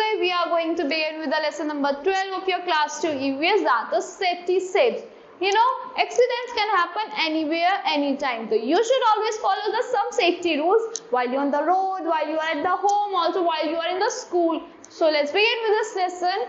today we are going to begin with the lesson number 12 of your class 2 EVS, that is safety steps. You know, accidents can happen anywhere, anytime. So you should always follow the some safety rules while you're on the road, while you are at the home, also while you are in the school. So let's begin with this lesson.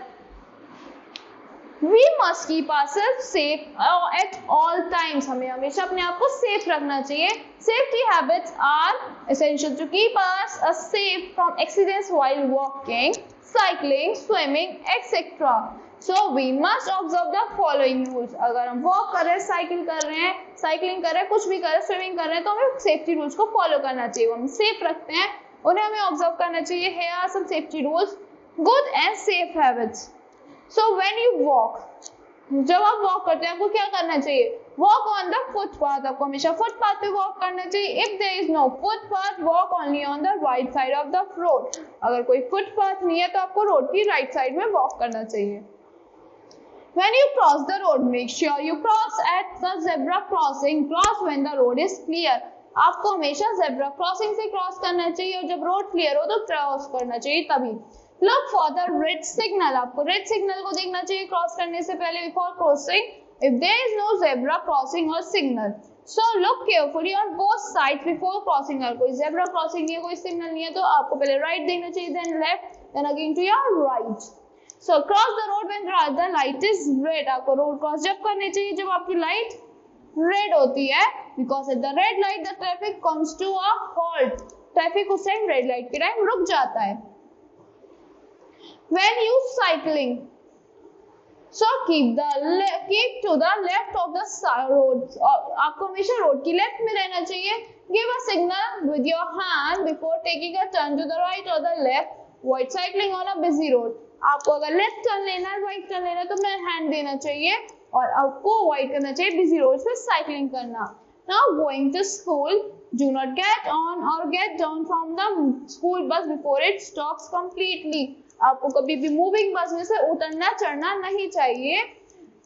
We must keep ourselves safe at all times. हमें हमेशा अपने आप को safe रखना चाहिए. Safety habits are essential to keep us safe from accidents while walking, cycling, swimming, etc. So we must observe the following rules. अगर हम walk कर रहे हैं, cycle कर रहे हैं, cycling कर रहे हैं, कुछ भी कर रहे हैं, swimming कर रहे हैं, तो हमें safety rules को follow करना चाहिए. हम safe रखते हैं, उन्हें हमें observe करना चाहिए. Here are some safety rules. Good and safe habits. So when you walk, जब आप वॉक करते हैं आपको क्या करना चाहिए? Walk on the footpath. आपको हमेशा फुटपाथ पे वॉक करना चाहिए. If there is no footpath, walk only on the right side of the road. अगर कोई फुटपाथ नहीं है तो आपको रोड की राइट साइड में वॉक करना चाहिए. When you cross the road, make sure you cross at the zebra crossing. Cross when the road is clear. आपको हमेशा zebra crossing से क्रॉस करना चाहिए और जब रोड क्लियर हो तो क्रॉस करना चाहिए तभी. Look for the red signal. आपको red signal को देखना चाहिए क्रॉस करने से पहले before crossing. If there is no zebra crossing or signal, so look carefully on both sides before crossing. अगर कोई zebra crossing नहीं है, कोई signal नहीं है तो आपको पहले right देखना चाहिए, then left, then again to your right. So cross the road when the light is red. आपको road cross जब करनी चाहिए जब आपकी light red होती है, because at the red light the traffic comes to a halt. Traffic उस time red light के time रुक जाता है. When you cycling, so keep to the left of the road. आपको हमेशा रोड की लेफ्ट में रहना चाहिए. Give a signal with your hand before taking a turn to the right or the left. Avoid cycling on a busy road. आपको अगर left turn लेना है, राइट टर्न लेना है तो मैं हैंड देना चाहिए और आपको अवॉइड करना चाहिए बिजी रोड पे साइकिलिंग करना. Now going to school, do not get on or get down from the school bus before it stops completely. आपको कभी भी मूविंग बस में से उतरना चढ़ना नहीं चाहिए.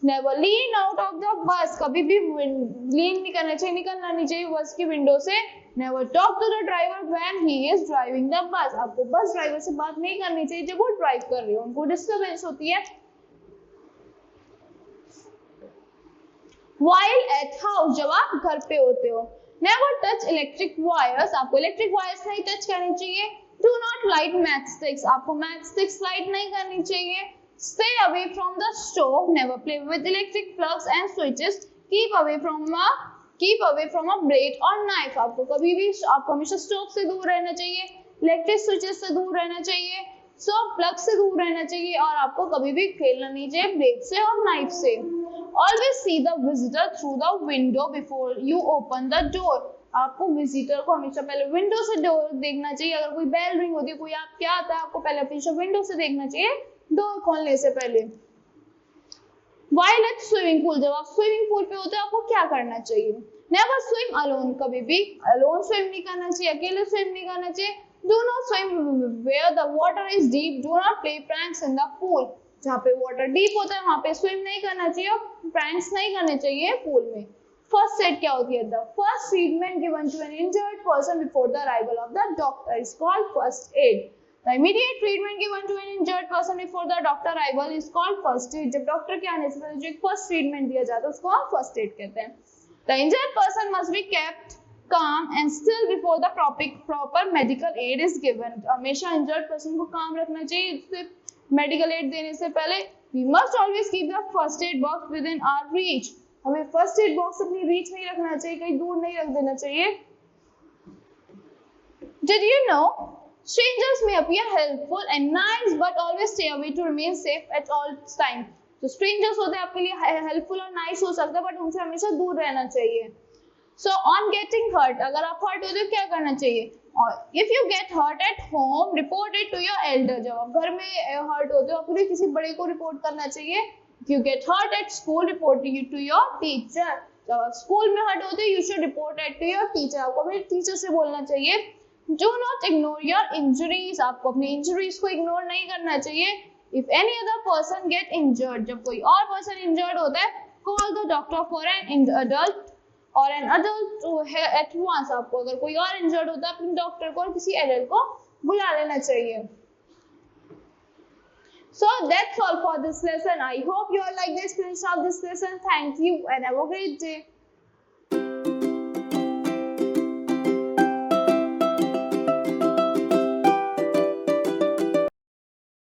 Never lean out of the bus. कभी भी लीन नहीं करना चाहिए, निकलना नहीं चाहिए बस की विंडो से. Never talk to the driver when he is driving the bus. आपको बस ड्राइवर से बात नहीं करनी चाहिए जब वो ड्राइव कर रही हो, उनको डिस्टर्बेंस होती है. While at house, जब आप घर पे होते हो. Never touch electric wires. आपको इलेक्ट्रिक वायर्स नहीं टच करनी चाहिए. Do not light matchsticks. आपको matchsticks light नहीं करनी चाहिए. Stay away from the stove. Never play with electric plugs and switches. Keep away from a blade or knife. आपको कभी भी आपको हमेशा स्टोव से दूर रहना चाहिए, इलेक्ट्रिक स्विचेस से दूर रहना चाहिए, प्लग से दूर रहना चाहिए और आपको कभी भी खेलना नहीं चाहिए ब्लेड से और नाइफ से. Always see the visitor through the window before you open the door. आपको विजिटर को हमेशा पहले विंडो से डोर देखना चाहिए. अगर कोई बेल रिंग होती है, कोई आप क्या आता है, आपको पहले अपनी विंडो से देखना चाहिए डोर खोलने से पहले. While at swimming pool, जब आप स्विमिंग पूल पे होते हैं आपको क्या करना चाहिए? Never swim alone. कभी भी alone swim नहीं करना चाहिए, अकेले swim नहीं करना चाहिए. Do not swim where the water is deep. Do not play pranks in the pool. जहाँ पे water deep होता है वहाँ पे swim नहीं करना चाहिए और pranks नहीं करने चाहिए पूल में. First aid क्या होती है? The first treatment given to an injured person before the arrival of the doctor is called first aid. The immediate treatment given to an injured person before the doctor arrival is called first aid. जब doctor के आने से पहले जो एक first treatment दिया जाता है उसको हम first aid कहते हैं. The injured person must be kept calm and still before the proper medical aid is given. हमेशा injured person को calm रखना चाहिए. सिर्फ medical aid देने से पहले we must always keep the first aid box within our reach. हमें first aid box अपनी रीच नहीं रखना चाहिए, कहीं दूर नहीं रख देना चाहिए. Did you know strangers may appear helpful and nice but always stay away to remain safe at all time. तो strangers होते हैं आपके लिए हेल्पफुल और नाइस हो सकता है बट उनसे हमेशा दूर रहना चाहिए. So on getting hurt, अगर आप हर्ट होते हो क्या करना चाहिए? If you get hurt at home, report it to your elder. जब आप घर में हर्ट होते हो आपको किसी बड़े को रिपोर्ट करना चाहिए. If you get hurt at school, report it to your teacher. जब आप स्कूल में हर्ट होते हो, you should report it to your teacher. आपको अपने टीचर से बोलना चाहिए. Do not ignore your injuries. आपको अपनी इंजरीज को इग्नोर नहीं करना चाहिए. If any other person get injured, जब कोई और पर्सन इंजर्ड होता है, call the doctor for an adult or an adult at once. आपको अगर कोई और इंजर्ड होता है अपने डॉक्टर को और किसी एडल्ट को बुला लेना चाहिए. So that's all for this lesson. I hope you all like the experience of this lesson. Thank you and have a great day.